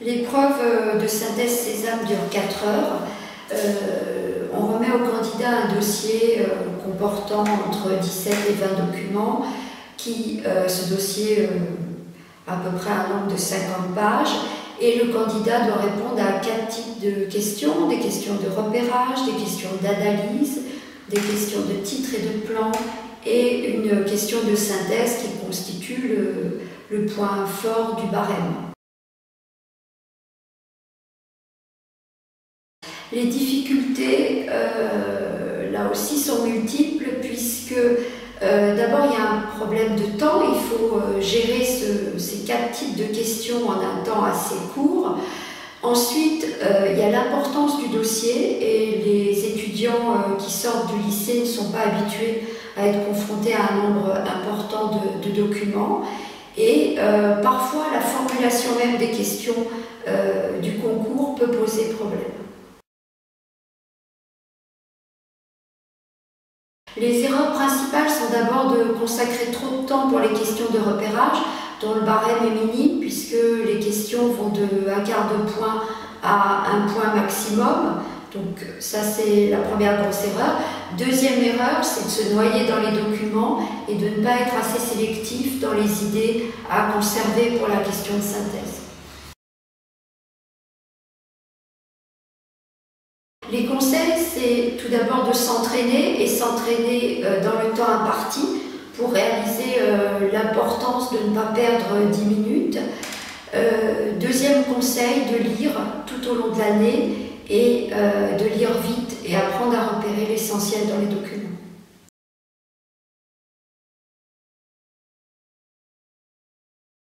L'épreuve de synthèse Sésame dure 4 heures. On remet au candidat un dossier comportant entre 17 et 20 documents. Ce dossier a à peu près un nombre de 50 pages. Et le candidat doit répondre à 4 types de questions, des questions de repérage, des questions d'analyse, des questions de titre et de plan, et une question de synthèse qui constitue le point fort du barème. Les difficultés, là aussi, sont multiples puisque d'abord, il y a un problème de temps. Il faut gérer ces 4 types de questions en un temps assez court. Ensuite, il y a l'importance du dossier et les étudiants qui sortent du lycée ne sont pas habitués à être confrontés à un nombre important de documents. Et parfois, la formulation même des questions du concours peut poser problème. Les erreurs principales sont d'abord de consacrer trop de temps pour les questions de repérage, dont le barème est minime, puisque les questions vont de 1/4 de point à 1 point maximum. Donc ça, c'est la première grosse erreur. Deuxième erreur, c'est de se noyer dans les documents et de ne pas être assez sélectif dans les idées à conserver pour la question de synthèse. Les conseils, c'est tout d'abord de s'entraîner et s'entraîner dans le temps imparti pour réaliser l'importance de ne pas perdre 10 minutes. Deuxième conseil, de lire tout au long de l'année et de lire vite et apprendre à repérer l'essentiel dans les documents.